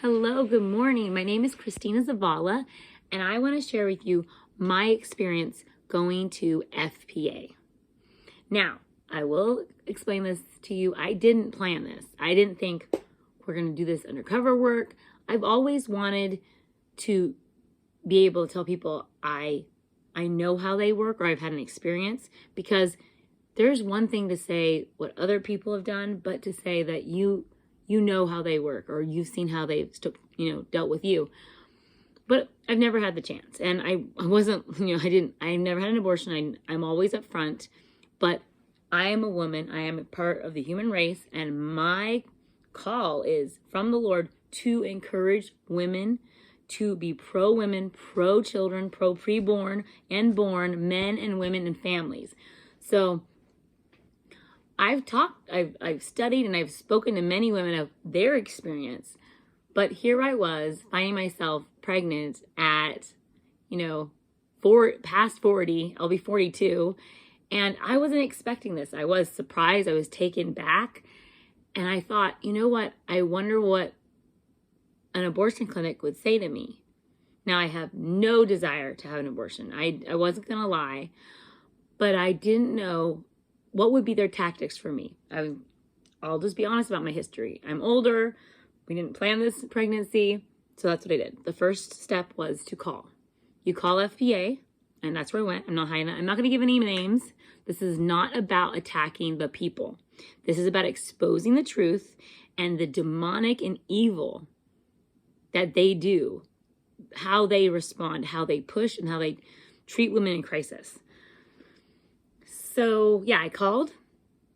Hello, good morning. My name is Christina Zavala, and I want to share with you my experience going to FPA. Now, I will explain this to you. I didn't plan this. I didn't think we're going to do this undercover work. I've always wanted to be able to tell people I know how they work, or I've had an experience, because there's one thing to say what other people have done, but to say that you know how they work, or you've seen how they've dealt with you. But I've never had the chance, and I wasn't, I never had an abortion. I'm always up front, but I am a woman. I am a part of the human race, and my call is from the Lord to encourage women to be pro-women, pro-children, pro-preborn and born, men and women and families. So I've studied, and I've spoken to many women of their experience, but here I was finding myself pregnant at, past 40, I'll be 42, and I wasn't expecting this. I was surprised, I was taken back, and I thought, you know what, I wonder what an abortion clinic would say to me. Now, I have no desire to have an abortion. I wasn't gonna lie, but I didn't know what would be their tactics for me. I'll just be honest about my history. I'm older. We didn't plan this pregnancy, so that's what I did. The first step was to call. You call FPA, and that's where I went. I'm not going to give any names. This is not about attacking the people. This is about exposing the truth and the demonic and evil that they do, how they respond, how they push, and how they treat women in crisis. So yeah, I called.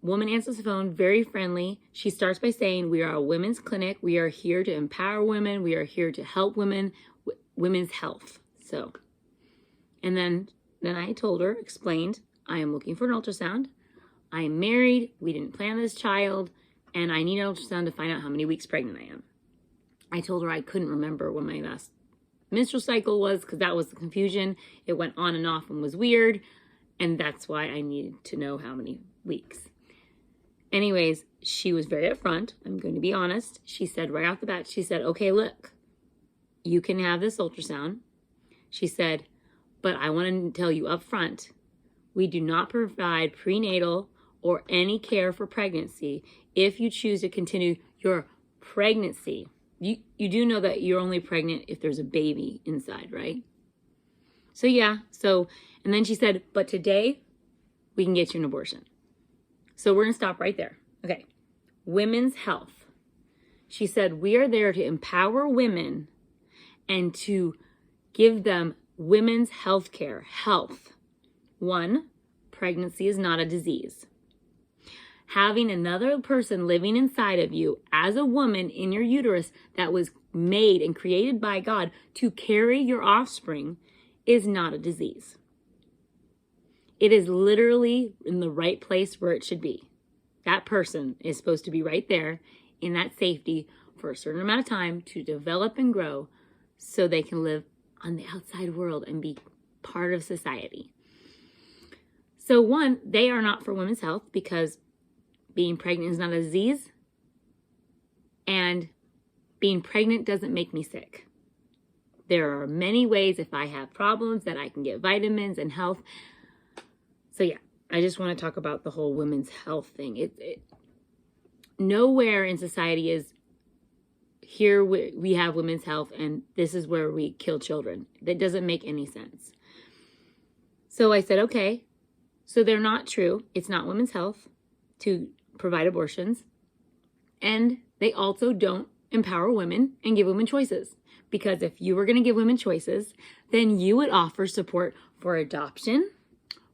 Woman answers the phone, very friendly. She starts by saying, we are a women's clinic. We are here to empower women. We are here to help women, women's health. So, and then I told her, explained, I am looking for an ultrasound. I am married. We didn't plan this child, and I need an ultrasound to find out how many weeks pregnant I am. I told her I couldn't remember when my last menstrual cycle was, because that was the confusion. It went on and off and was weird. And that's why I needed to know how many weeks. Anyways, she was very upfront. I'm going to be honest. She said right off the bat, she said, okay, look, you can have this ultrasound. She said, but I want to tell you up front, we do not provide prenatal or any care for pregnancy if you choose to continue your pregnancy. You do know that you're only pregnant if there's a baby inside, right? So yeah, and then she said, but today we can get you an abortion. So we're gonna stop right there. Okay, women's health. She said, we are there to empower women and to give them women's health care. Health. One, pregnancy is not a disease. Having another person living inside of you as a woman in your uterus that was made and created by God to carry your offspring is not a disease. It is literally in the right place where it should be. That person is supposed to be right there in that safety for a certain amount of time to develop and grow so they can live on the outside world and be part of society. So one, they are not for women's health because being pregnant is not a disease, and being pregnant doesn't make me sick. There are many ways, if I have problems, that I can get vitamins and health. So yeah, I just want to talk about the whole women's health thing. Nowhere in society is here we have women's health and this is where we kill children. That doesn't make any sense. So I said, okay, so they're not true. It's not women's health to provide abortions. And they also don't empower women and give women choices. Because if you were going to give women choices, then you would offer support for adoption,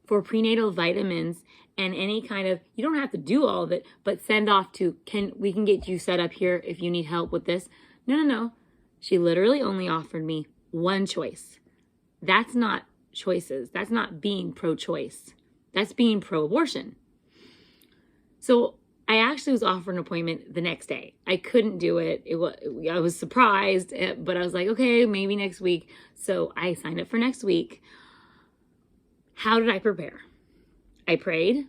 for prenatal vitamins, and any kind of, you don't have to do all of it, but send off to, we can get you set up here if you need help with this. No. She literally only offered me one choice. That's not choices. That's not being pro-choice. That's being pro-abortion. So I actually was offered an appointment the next day. I couldn't do it. I was surprised, but I was like, okay, maybe next week. So I signed up for next week. How did I prepare? I prayed.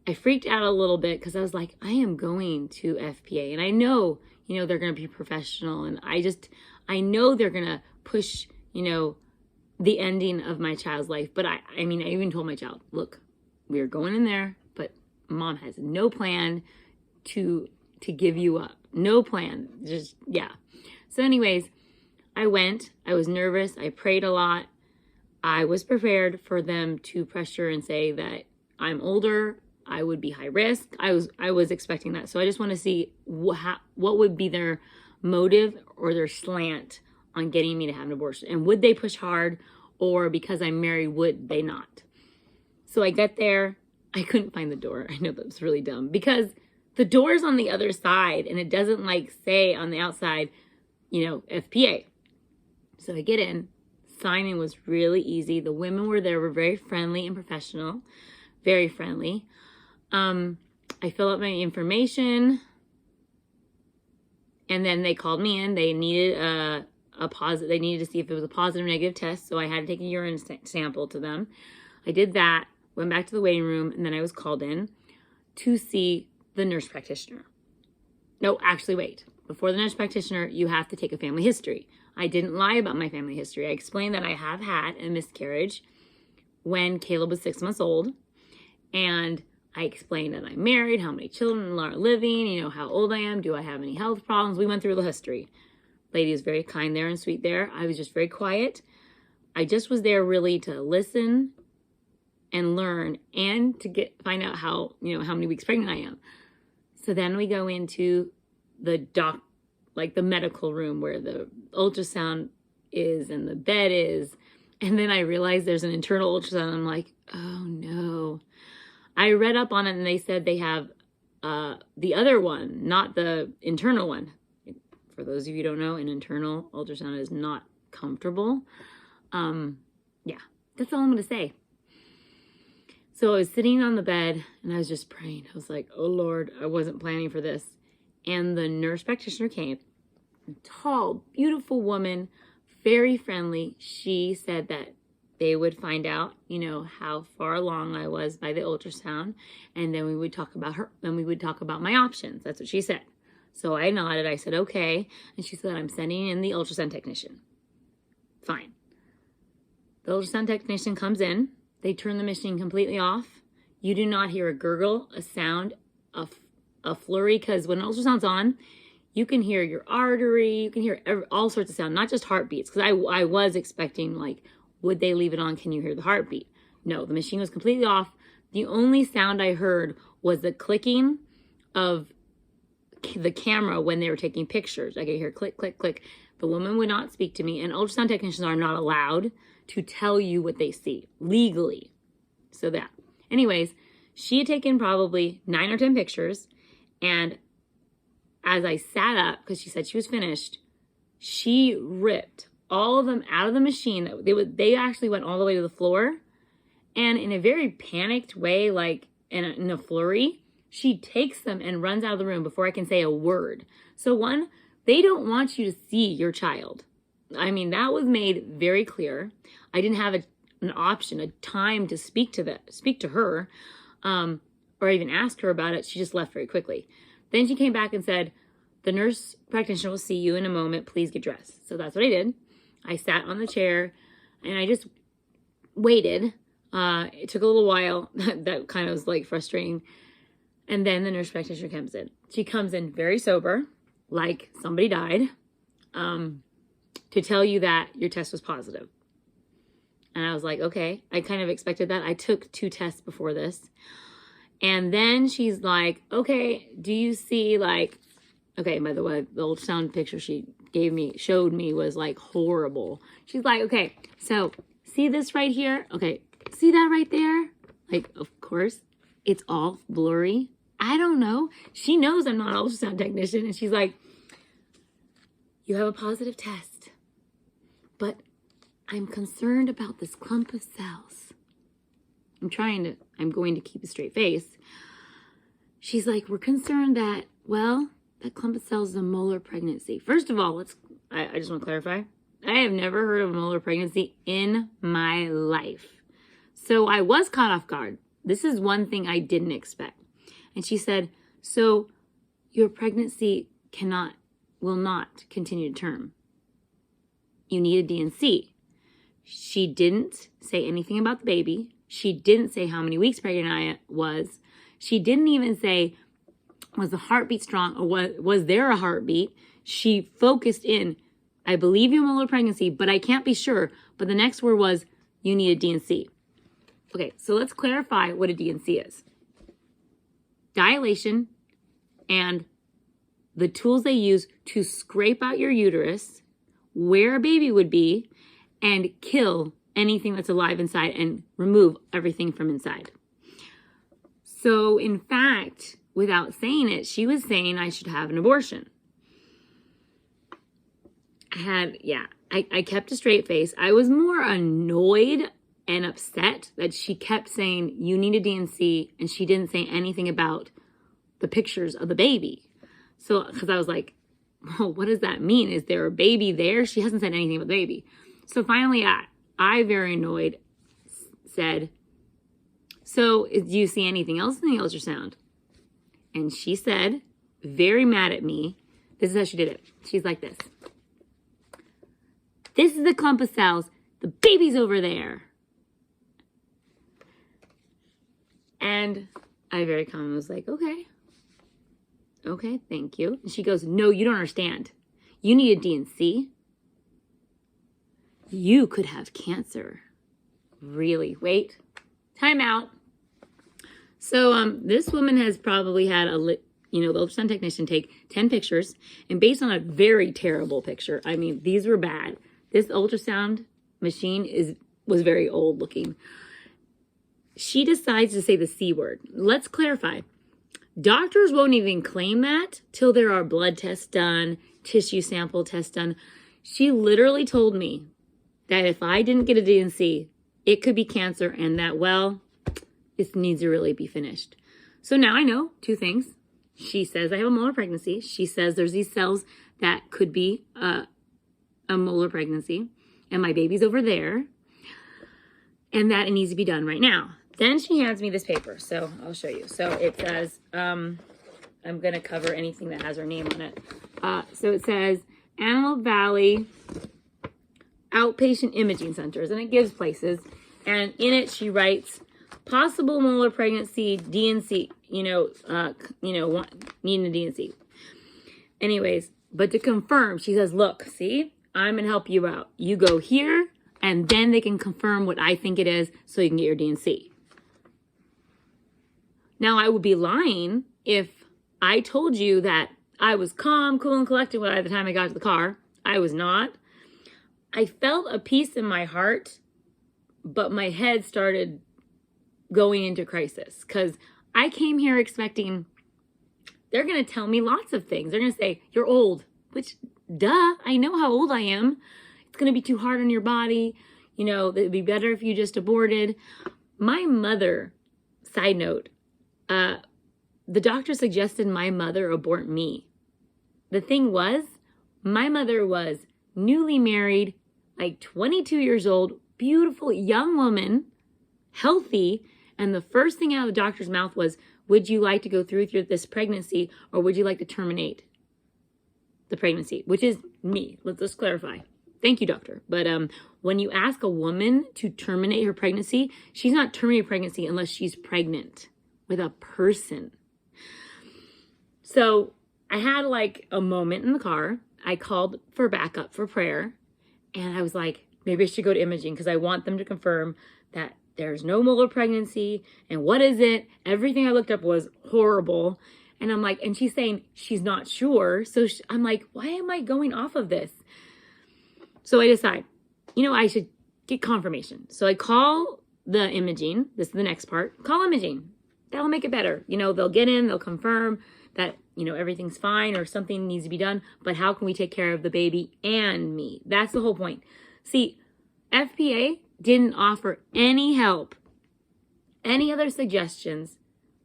I freaked out a little bit because I was like, I am going to FPA and I know, they're going to be professional, and I know they're going to push, the ending of my child's life. But I even told my child, look, we are going in there, but mom has no plan to give you up. No plan. Just, yeah. So anyways, I went. I was nervous. I prayed a lot. I was prepared for them to pressure and say that I'm older, I would be high risk. I was expecting that. So I just want to see what would be their motive or their slant on getting me to have an abortion. And would they push hard, or because I'm married, would they not? So I get there. I couldn't find the door. I know that's really dumb because the door's on the other side and it doesn't say on the outside, FPA. So I get in. Signing was really easy. The women were very friendly and professional, very friendly. I fill out my information, and then they called me in. They needed a positive. They needed to see if it was a positive or negative test, so I had to take a urine sample to them. I did that, went back to the waiting room, and then I was called in to see the nurse practitioner. No, actually, wait. Before the nurse practitioner, you have to take a family history. I didn't lie about my family history. I explained that I have had a miscarriage when Caleb was 6 months old, and I explained that I'm married, how many children are living, how old I am, do I have any health problems? We went through the history. Lady was very kind there and sweet there. I was just very quiet. I just was there really to listen and learn and to find out how many weeks pregnant I am. So then we go into the the medical room where the ultrasound is and the bed is. And then I realized there's an internal ultrasound. I'm like, oh no. I read up on it and they said they have the other one, not the internal one. For those of you who don't know, an internal ultrasound is not comfortable. Yeah, that's all I'm going to say. So I was sitting on the bed and I was just praying. I was like, oh Lord, I wasn't planning for this. And the nurse practitioner came, a tall, beautiful woman, very friendly. She said that they would find out, how far along I was by the ultrasound. And then we would talk about my options. That's what she said. So I nodded. I said, okay. And she said, I'm sending in the ultrasound technician. Fine. The ultrasound technician comes in. They turn the machine completely off. You do not hear a gurgle, a sound, a flurry, because when ultrasound's on, you can hear your artery. You can hear all sorts of sound, not just heartbeats. Because I was expecting, would they leave it on? Can you hear the heartbeat? No, the machine was completely off. The only sound I heard was the clicking of the camera when they were taking pictures. I could hear click, click, click. The woman would not speak to me, and ultrasound technicians are not allowed to tell you what they see legally. So that. Anyways, she had taken probably 9 or 10 pictures, and as I sat up, because she said she was finished, she ripped all of them out of the machine. They actually went all the way to the floor, and in a very panicked way, in a flurry, she takes them and runs out of the room before I can say a word. So one, they don't want you to see your child. That was made very clear. I didn't have an option, a time to speak to her, or even ask her about it. She just left very quickly. Then she came back and said, the nurse practitioner will see you in a moment. Please get dressed. So that's what I did. I sat on the chair and I just waited. It took a little while. That kind of was frustrating. And then the nurse practitioner comes in. She comes in very sober, like somebody died, to tell you that your test was positive. And I was like, okay. I kind of expected that. I took 2 tests before this. And then she's like, okay, do you see okay, by the way, the ultrasound picture she showed me was horrible. She's like, okay, so see this right here? Okay, see that right there? Of course, it's all blurry. I don't know. She knows I'm not an ultrasound technician. And she's like, you have a positive test, but I'm concerned about this clump of cells. I'm going to keep a straight face. She's like, we're concerned that, that clump of cells is a molar pregnancy. First of all, I just want to clarify. I have never heard of a molar pregnancy in my life. So I was caught off guard. this is one thing I didn't expect. And she said, so your pregnancy will not continue to term. You need a D&C. She didn't say anything about the baby. She didn't say how many weeks pregnant I was. She didn't even say, was the heartbeat strong or was there a heartbeat? She focused in, I believe you have a molar pregnancy, but I can't be sure. But the next word was, you need a D&C. Okay, so let's clarify what a D&C is. Dilation and the tools they use to scrape out your uterus, where a baby would be, and kill anything that's alive inside and remove everything from inside. So in fact, without saying it, she was saying I should have an abortion. I kept a straight face. I was more annoyed and upset that she kept saying, you need a D&C, and she didn't say anything about the pictures of the baby. So, because I was like, oh, what does that mean? Is there a baby there? She hasn't said anything about the baby. So finally, I very annoyed, said, so do you see anything else in the ultrasound? And she said, very mad at me, this is how she did it. She's like this. This is the clump of cells. The baby's over there. And I very calmly was like, okay, thank you. And she goes, no, you don't understand. You need a D&C. You could have cancer. Really? Wait. Time out. So this woman has probably had the ultrasound technician take 10 pictures, and based on a very terrible picture, I mean, these were bad. This ultrasound machine was very old looking. She decides to say the C word. Let's clarify. Doctors won't even claim that till there are blood tests done, tissue sample tests done. She literally told me that if I didn't get a D&C, it could be cancer and that, well, it needs to really be finished. So now I know two things. She says I have a molar pregnancy. She says there's these cells that could be a molar pregnancy, and my baby's over there, and that it needs to be done right now. Then she hands me this paper, so I'll show you. So it says, I'm going to cover anything that has her name on it. So it says Antelope Valley Outpatient Imaging Centers, and it gives places. And in it, she writes, possible molar pregnancy, D&C, needing a D&C. Anyways, but to confirm, she says, look, see, I'm going to help you out. You go here, and then they can confirm what I think it is so you can get your D&C. Now, I would be lying if I told you that I was calm, cool, and collected by the time I got to the car. I was not. I felt a peace in my heart, but my head started going into crisis because I came here expecting they're going to tell me lots of things. They're going to say, you're old, which, duh, I know how old I am. It's going to be too hard on your body. It'd be better if you just aborted. My mother, side note, the doctor suggested my mother abort me. The thing was, my mother was newly married, like 22 years old, beautiful young woman, healthy, and the first thing out of the doctor's mouth was, would you like to go through with this pregnancy, or would you like to terminate the pregnancy? Which is me. Let's just clarify. Thank you, doctor. But when you ask a woman to terminate her pregnancy, she's not terminating pregnancy unless she's pregnant with a person. So I had like a moment in the car. I called for backup for prayer. And I was like, maybe I should go to imaging because I want them to confirm that there's no molar pregnancy. And what is it? Everything I looked up was horrible. And I'm like, and she's saying she's not sure. So I'm like, why am I going off of this? So I decide, I should get confirmation. So I call the imaging. This is the next part. Call imaging. That'll make it better. They'll get in, they'll confirm that, everything's fine or something needs to be done. But how can we take care of the baby and me? That's the whole point. See, FPA didn't offer any help, any other suggestions,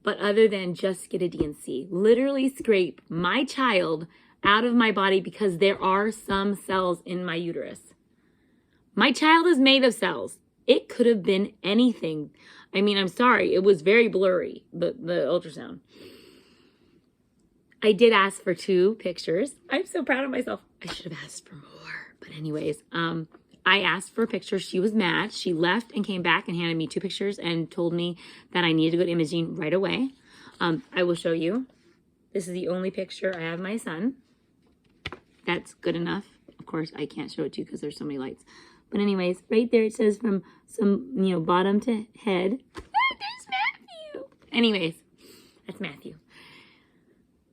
but other than just get a D&C. Literally scrape my child out of my body because there are some cells in my uterus. My child is made of cells. It could have been anything. I mean, I'm sorry. It was very blurry, the ultrasound. I did ask for 2 pictures. I'm so proud of myself. I should have asked for more. But anyways, I asked for a picture. She was mad. She left and came back and handed me 2 pictures and told me that I needed to go to imaging right away. I will show you. This is the only picture I have of my son. That's good enough. Of course, I can't show it to you because there's so many lights. But anyways, right there it says from some, bottom to head. Oh, there's Matthew. Anyways, that's Matthew.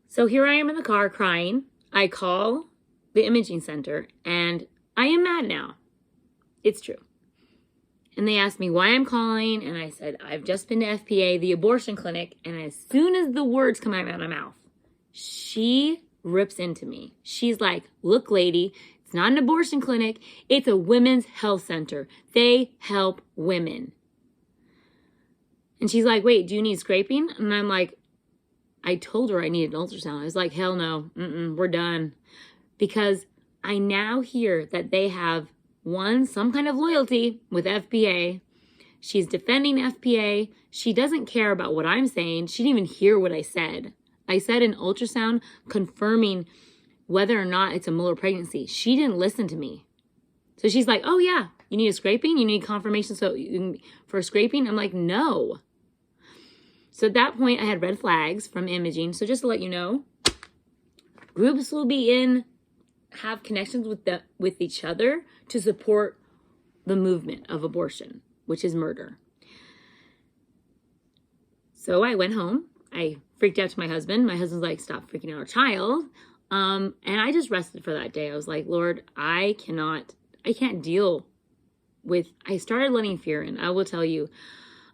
So here I am in the car crying. I call the imaging center and I am mad now. It's true. And they asked me why I'm calling. And I said, I've just been to FPA, the abortion clinic. And as soon as the words come out of my mouth, she rips into me. She's like, look, lady, it's not an abortion clinic. It's a women's health center. They help women. And she's like, wait, do you need scraping? And I'm like, I told her I needed an ultrasound. I was like, hell no, we're done. Because I now hear that they have some kind of loyalty with FPA. She's defending FPA. She doesn't care about what I'm saying. She didn't even hear what I said. I said an ultrasound confirming whether or not it's a Muller pregnancy. She didn't listen to me. So she's like, oh yeah, you need a scraping? You need confirmation for scraping? I'm like, no. So at that point, I had red flags from imaging. So just to let you know, groups will have connections with each other to support the movement of abortion, which is murder. So I went home. I freaked out to my husband. My husband's like, stop freaking out our child. And I just rested for that day. I was like, Lord, I can't deal with, I started letting fear in. I will tell you,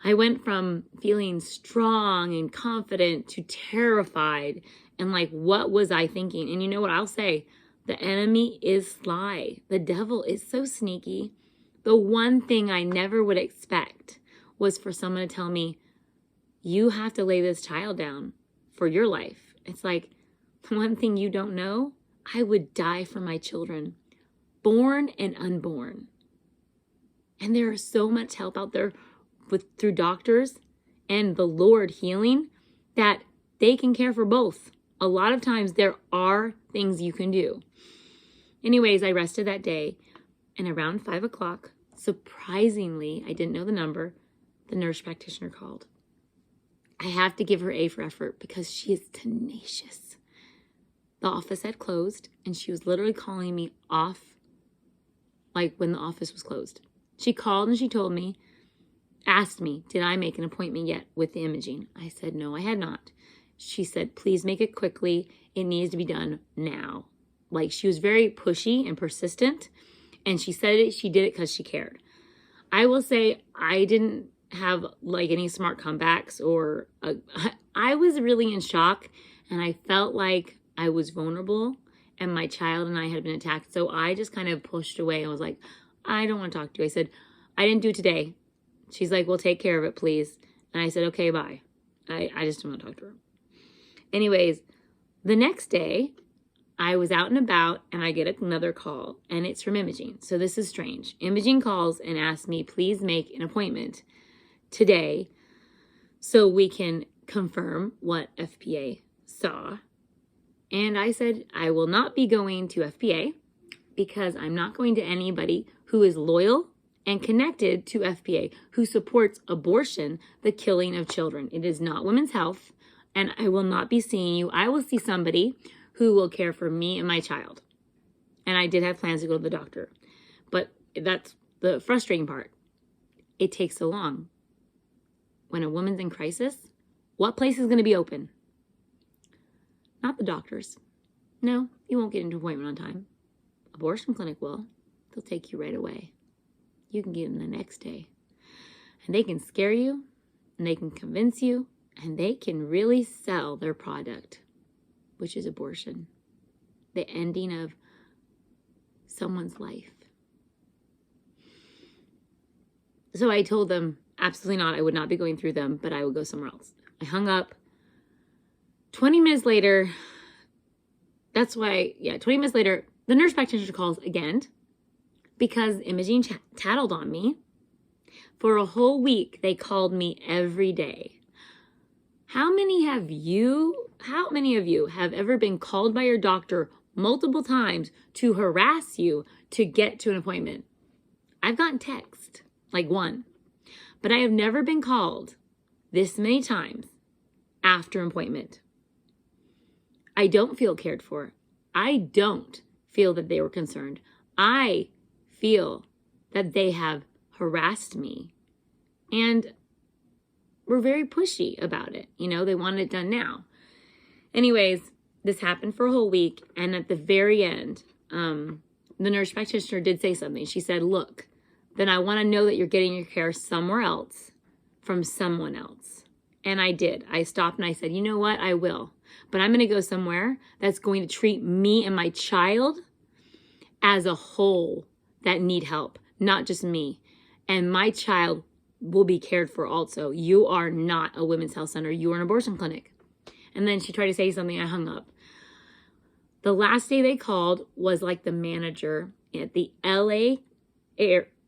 I went from feeling strong and confident to terrified. And like, what was I thinking? And you know what I'll say? The enemy is sly. The devil is so sneaky. The one thing I never would expect was for someone to tell me, you have to lay this child down for your life. It's like, one thing you don't know, I would die for my children, born and unborn. And there is so much help out there through doctors and the Lord healing that they can care for both. A lot of times there are things you can do. Anyways, I rested that day, and around 5 o'clock, surprisingly, I didn't know the number, the nurse practitioner called. I have to give her A for effort because she is tenacious. The office had closed, and she was literally calling me off like when the office was closed. She called and she told me, asked me, did I make an appointment yet with the imaging? I said, no, I had not. She said, please make it quickly. It needs to be done now. Like, she was very pushy and persistent, and she said it, she did it because she cared. I will say I didn't have like any smart comebacks I was really in shock, and I felt like I was vulnerable and my child and I had been attacked. So I just kind of pushed away and was like, I don't want to talk to you. I said, I didn't do it today. She's like, well, take care of it, please. And I said, okay, bye. I just don't want to talk to her. Anyways, the next day, I was out and about and I get another call, and it's from imaging. So this is strange. Imaging calls and asks me, please make an appointment today so we can confirm what FPA saw. And I said, I will not be going to FPA because I'm not going to anybody who is loyal and connected to FPA, who supports abortion, the killing of children. It is not women's health, and I will not be seeing you. I will see somebody who will care for me and my child. And I did have plans to go to the doctor. But that's the frustrating part. It takes so long. When a woman's in crisis, what place is going to be open? Not the doctors. No, you won't get into an appointment on time. Abortion clinic will. They'll take you right away. You can get in the next day. And they can scare you, and they can convince you, and they can really sell their product, which is abortion. The ending of someone's life. So I told them, absolutely not. I would not be going through them, but I would go somewhere else. I hung up. 20 minutes later, 20 minutes later, the nurse practitioner calls again because imaging tattled on me. For a whole week, they called me every day. How many of you have ever been called by your doctor multiple times to harass you to get to an appointment? I've gotten text, like one, but I have never been called this many times after an appointment. I don't feel cared for. I don't feel that they were concerned. I feel that they have harassed me and were very pushy about it. You know, they wanted it done now. Anyways, this happened for a whole week. And at the very end, the nurse practitioner did say something. She said, look, then I want to know that you're getting your care somewhere else from someone else. And I did. I stopped and I said, you know what? I will. But I'm going to go somewhere that's going to treat me and my child as a whole that need help, not just me. And my child will be cared for also. You are not a women's health center. You are an abortion clinic. And then she tried to say something. I hung up. The last day they called was like the manager at the LA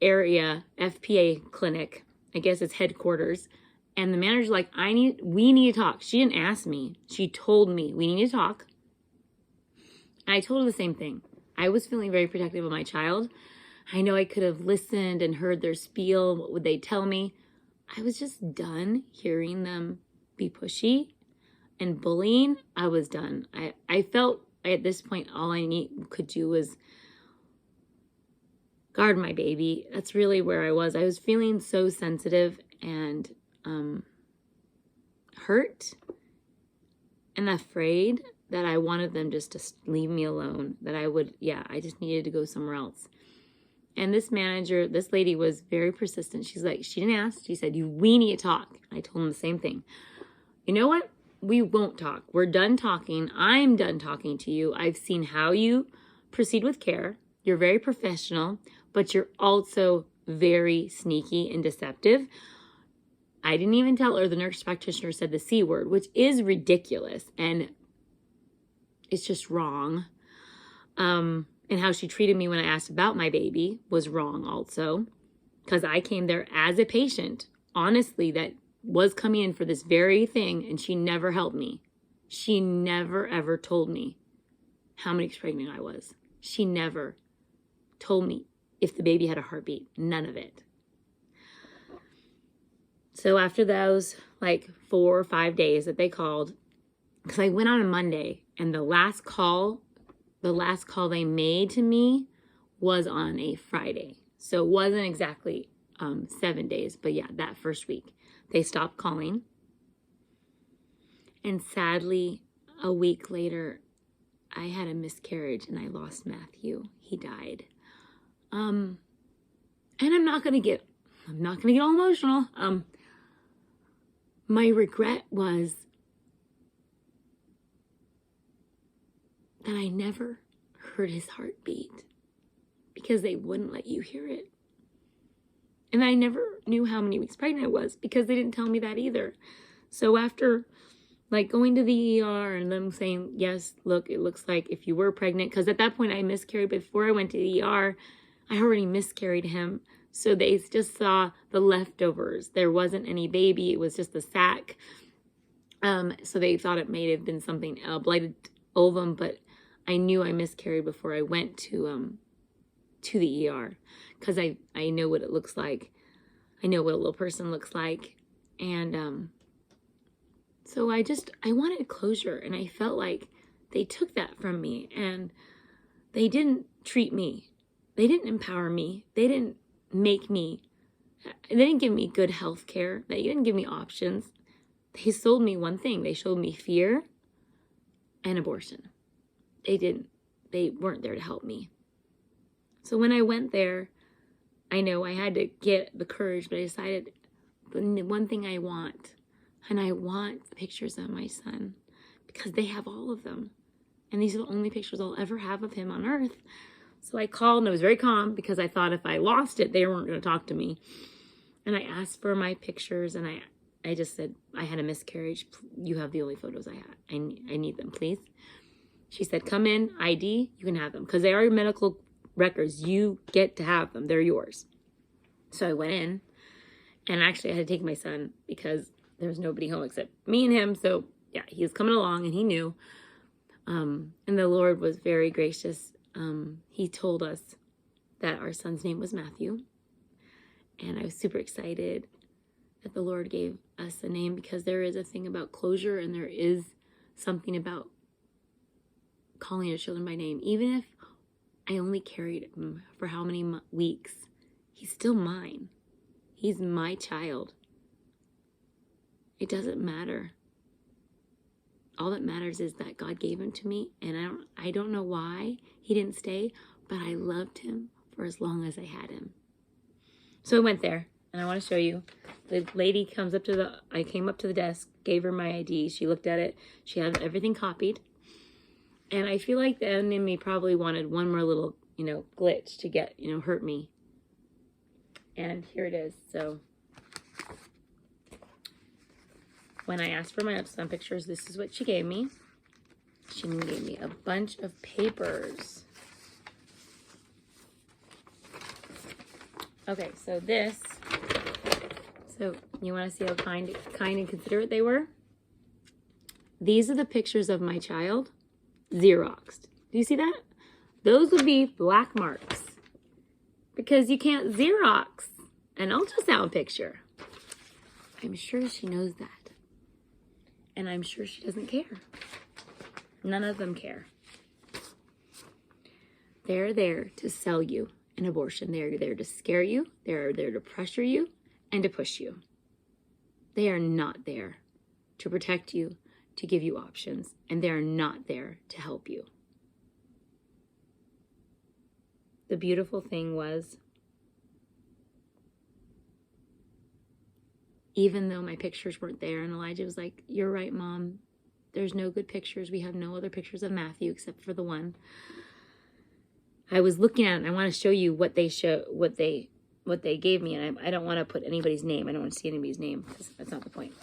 area FPA clinic. I guess it's headquarters. And the manager's like, we need to talk. She didn't ask me. She told me we need to talk. And I told her the same thing. I was feeling very protective of my child. I know I could have listened and heard their spiel. What would they tell me? I was just done hearing them be pushy and bullying. I was done. I felt at this point all I could do was guard my baby. That's really where I was. I was feeling so sensitive and hurt and afraid that I wanted them just to leave me alone. That I just needed to go somewhere else. And this manager, this lady was very persistent. She's like, she didn't ask. She said, we need to talk. I told them the same thing. You know what? We won't talk. We're done talking. I'm done talking to you. I've seen how you proceed with care. You're very professional, but you're also very sneaky and deceptive. I didn't even tell her the nurse practitioner said the C word, which is ridiculous. And it's just wrong. And how she treated me when I asked about my baby was wrong also. Because I came there as a patient, honestly, that was coming in for this very thing, and she never helped me. She never, ever told me how many weeks pregnant I was. She never told me if the baby had a heartbeat. None of it. So after those, like 4 or 5 days that they called, because I went on a Monday, and the last call they made to me was on a Friday. So it wasn't exactly 7 days, but yeah, that first week. They stopped calling. And sadly, a week later, I had a miscarriage and I lost Matthew. He died. And I'm not gonna get all emotional. My regret was that I never heard his heartbeat because they wouldn't let you hear it. And I never knew how many weeks pregnant I was because they didn't tell me that either. So after like going to the ER and them saying, yes, look, it looks like if you were pregnant, because at that point I miscarried. Before I went to the ER, I already miscarried him. So they just saw the leftovers. There wasn't any baby. It was just a sac. So they thought it may have been something, blighted ovum, but I knew I miscarried before I went to the ER because I know what it looks like. I know what a little person looks like. And so I wanted closure, and I felt like they took that from me, and they didn't treat me. They didn't empower me. They didn't give me good health care. They didn't give me options. They sold me one thing. They showed me fear and abortion. They weren't there to help me. So when I went there, I know I had to get the courage, but I decided the one thing I want, and I want the pictures of my son because they have all of them. And these are the only pictures I'll ever have of him on earth. So I called, and I was very calm because I thought if I lost it, they weren't going to talk to me. And I asked for my pictures, and I just said, I had a miscarriage. You have the only photos I had. I need them, please. She said, come in, ID, you can have them. Because they are medical records. You get to have them. They're yours. So I went in, And actually, I had to take my son because there was nobody home except me and him. So yeah, he was coming along and he knew. And the Lord was very gracious. He told us that our son's name was Matthew. And I was super excited that the Lord gave us a name, because there is a thing about closure, and there is something about calling your children by name. Even if I only carried him for how many weeks, he's still mine. He's my child. It doesn't matter. All that matters is that God gave him to me, and I don't know why he didn't stay, but I loved him for as long as I had him. So I went there, and I want to show you. The lady I came up to the desk, gave her my ID. She looked at it. She had everything copied. And I feel like the enemy probably wanted one more little, glitch to get, hurt me. And here it is. So when I asked for my ultrasound pictures, this is what she gave me. She gave me a bunch of papers. Okay, so you want to see how kind and considerate they were? These are the pictures of my child, Xeroxed. Do you see that? Those would be black marks, because you can't Xerox an ultrasound picture. I'm sure she knows that. And I'm sure she doesn't care. None of them care. They're there to sell you an abortion. They're there to scare you. They're there to pressure you and to push you. They are not there to protect you, to give you options, and they are not there to help you. The beautiful thing was, even though my pictures weren't there, and Elijah was like, "You're right, Mom. There's no good pictures. We have no other pictures of Matthew except for the one." I was looking at it, and I want to show you what they gave me, and I don't want to put anybody's name. I don't want to see anybody's name, because that's not the point.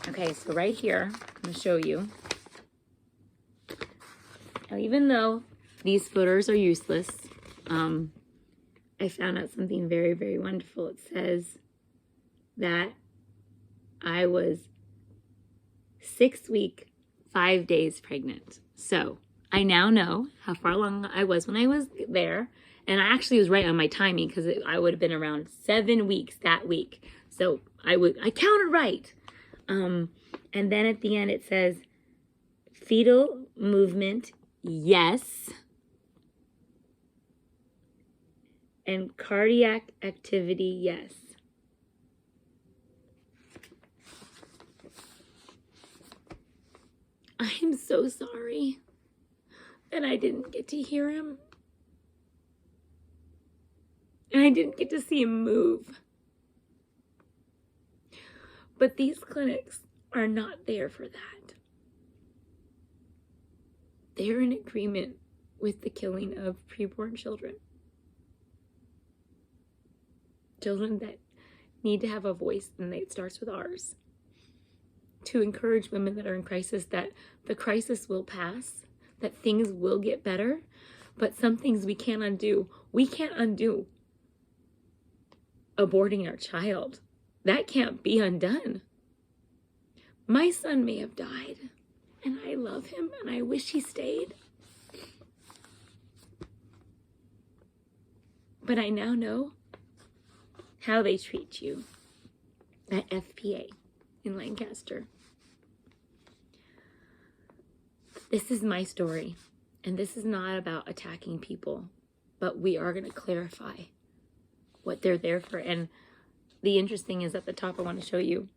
Okay, so right here, I'm going to show you. Now, even though these photos are useless, I found out something very, very wonderful. It says that I was 6 weeks, 5 days pregnant. So I now know how far along I was when I was there. And I actually was right on my timing, because I would have been around 7 weeks that week. So I counted right. And then at the end it says, fetal movement, yes. And cardiac activity, yes. I'm so sorry that I didn't get to hear him. And I didn't get to see him move. But these clinics are not there for that. They're in agreement with the killing of preborn children. Children that need to have a voice, and it starts with ours. To encourage women that are in crisis that the crisis will pass, that things will get better, but some things we can't undo. We can't undo aborting our child. That can't be undone. My son may have died, and I love him, and I wish he stayed. But I now know how they treat you at FPA in Lancaster. This is my story, and this is not about attacking people, but we are going to clarify what they're there for. And the interesting is at the top, I want to show you,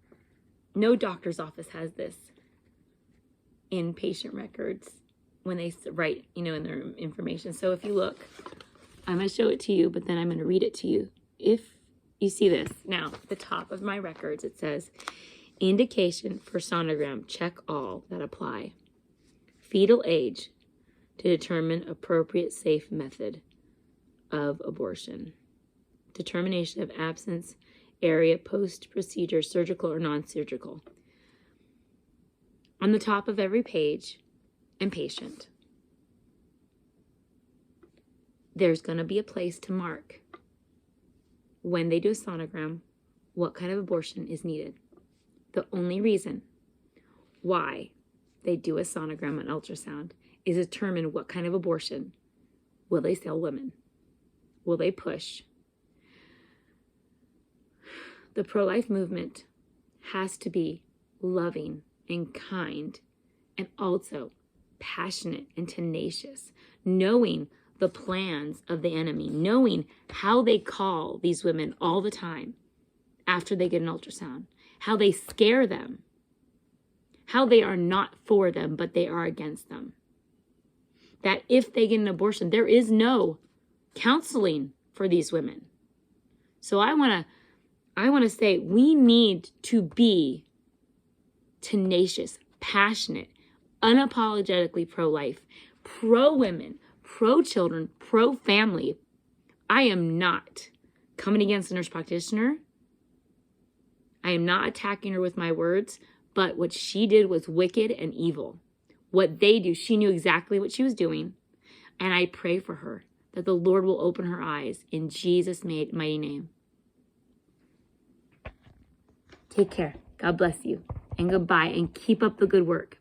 no doctor's office has this in patient records when they write, in their information. So if you look, I'm going to show it to you, but then I'm going to read it to you. If you see this, now, at the top of my records, it says, indication for sonogram, check all that apply. Fetal age to determine appropriate safe method of abortion. Determination of absence, area, post-procedure, surgical or non-surgical. On the top of every page, and patient, there's going to be a place to mark when they do a sonogram what kind of abortion is needed. The only reason why they do a sonogram and ultrasound is determine what kind of abortion. Will they sell women? Will they push? The pro-life movement has to be loving and kind and also passionate and tenacious, knowing the plans of the enemy, knowing how they call these women all the time after they get an ultrasound, how they scare them, how they are not for them, but they are against them. That if they get an abortion, there is no counseling for these women. So I want to say we need to be tenacious, passionate, unapologetically pro-life, pro-women, pro-children, pro-family. I am not coming against a nurse practitioner. I am not attacking her with my words, but what she did was wicked and evil. What they do, she knew exactly what she was doing, and I pray for her that the Lord will open her eyes in Jesus' mighty name. Take care. God bless you. And goodbye. And keep up the good work.